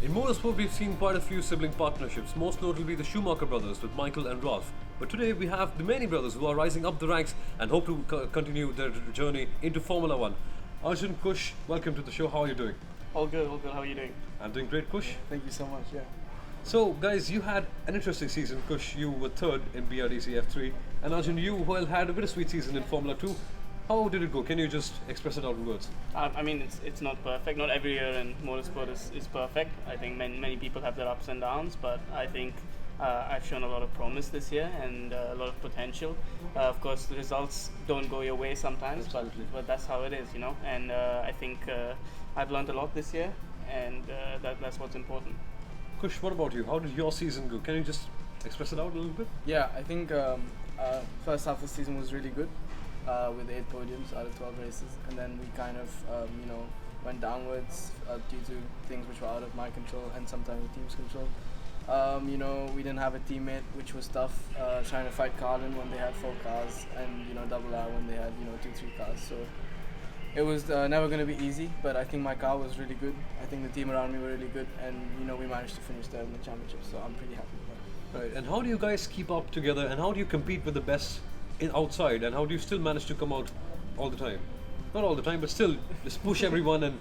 In motorsport, we've seen quite a few sibling partnerships, most notably the Schumacher brothers with Michael and Ralph. But today we have the Maini brothers who are rising up the ranks and hope to continue their journey into Formula One. Arjun, Kush, welcome to the show. How are you doing? All good, all good. How are you doing? I'm doing great, Kush. Thank you so much, yeah. So, guys, you had an interesting season. Kush, you were third in BRDC F3, and Arjun, you had a bittersweet season in Formula 2. How did it go? Can you just express it out in words? I mean, it's not perfect. Not every year in motorsport is perfect. I think many people have their ups and downs, but I think I've shown a lot of promise this year and a lot of potential. Of course, the results don't go your way sometimes, but that's how it is, you know. And I think I've learned a lot this year, and that's what's important. Kush, what about you? How did your season go? Can you just express it out a little bit? Yeah, I think first half of the season was really good with 8 podiums out of 12 races, and then we kind of went downwards due to things which were out of my control and sometimes the team's control. We didn't have a teammate, which was tough, trying to fight Carlin when they had 4 cars and Double R when they had 2-3 cars. So it was never going to be easy, but I think my car was really good. I think the team around me were really good, and we managed to finish third in the championship, so I'm pretty happy with that. Right, and how do you guys keep up together, and how do you compete with the best outside, and how do you still manage to come out all the time? Not all the time, but still just push everyone and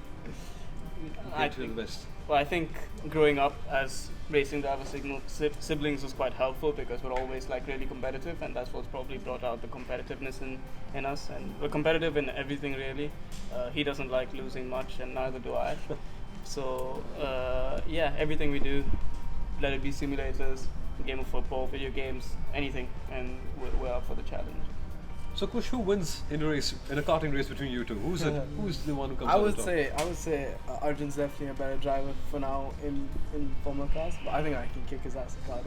get to the best. Well, I think growing up as racing driver siblings was quite helpful because we're always like really competitive, and that's what's probably brought out the competitiveness in us. And we're competitive in everything really. He doesn't like losing much, and neither do I. So everything we do, let it be simulators, game of football, video games, anything, and we're up for the challenge. So Kush, who wins in a race, in a karting race between you two? Who's the one who comes I out would on top? say Arjun's definitely a better driver for now in Formula cars, but I think I can kick his ass at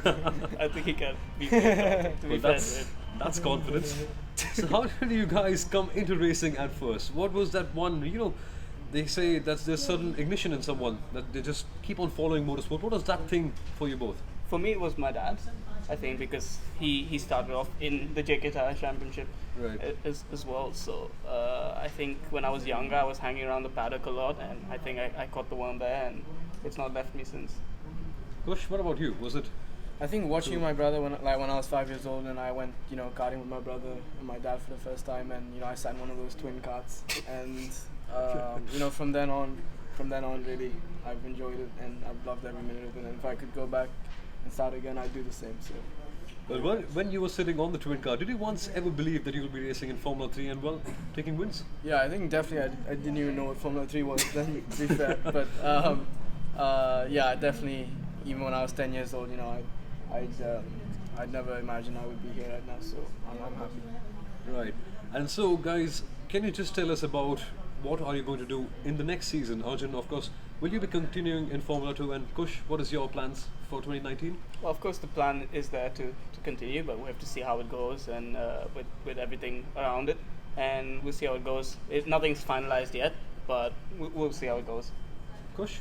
karting. I think he can be to be fair to it. That's confidence. So how did you guys come into racing at first? What was that one, they say that there's certain ignition in someone, that they just keep on following motorsport. What was that thing for you both? For me, it was my dad, I think, because he started off in the JK Tire Championship as well. So I think when I was younger, I was hanging around the paddock a lot, and I think I caught the worm there, and it's not left me since. Kush, what about you? Was it? I think watching my brother when I was 5 years old, and I went karting with my brother and my dad for the first time, and I sat in one of those twin karts, and from then on really I've enjoyed it, and I've loved every minute of it. And if I could go back and start again, I'd do the same. So. Well, when you were sitting on the twin car, did you once ever believe that you would be racing in Formula 3 and taking wins? Yeah, I think definitely I didn't even know what Formula 3 was then, to be fair. But definitely, even when I was 10 years old, I'd never imagined I would be here right now. So I'm happy. Right. And so, guys, can you just tell us about what are you going to do in the next season? Arjun, of course, will you be continuing in Formula 2? And Kush, what is your plans for 2019? Well, of course, the plan is there to continue, but we have to see how it goes, and with everything around it, and we'll see how it goes. Nothing's finalized yet, but we'll see how it goes. Kush?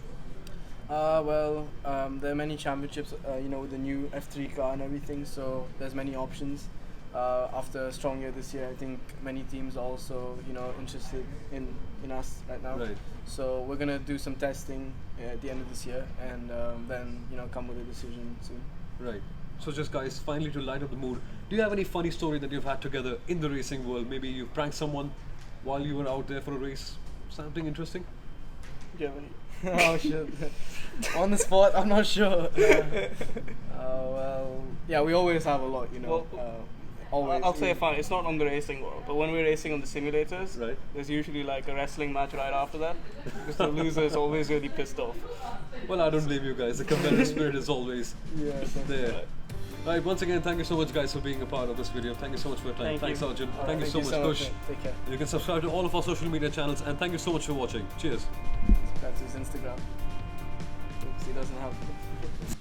There are many championships, with the new F3 car and everything, so there's many options. After a strong year this year, I think many teams are also, interested in us right now. Right. So we're gonna do some testing at the end of this year, and then come with a decision soon. Right. So just guys, finally to light up the mood, do you have any funny story that you've had together in the racing world? Maybe you pranked someone while you were out there for a race. Something interesting? Do you have any? Oh shit! On the spot, I'm not sure. We always have a lot, Always. I'll say fun. It's not on the racing world, but when we're racing on the simulators, right, there's usually like a wrestling match right after that, because the loser is always really pissed off. Well, I don't blame you guys. The competitive spirit is always there. Right, once again, thank you so much, guys, for being a part of this video. Thank you so much for your time. Thanks, Arjun. Thank you so much, Kush. Take care. You can subscribe to all of our social media channels, and thank you so much for watching. Cheers. That's his Instagram. Oops, he doesn't have it.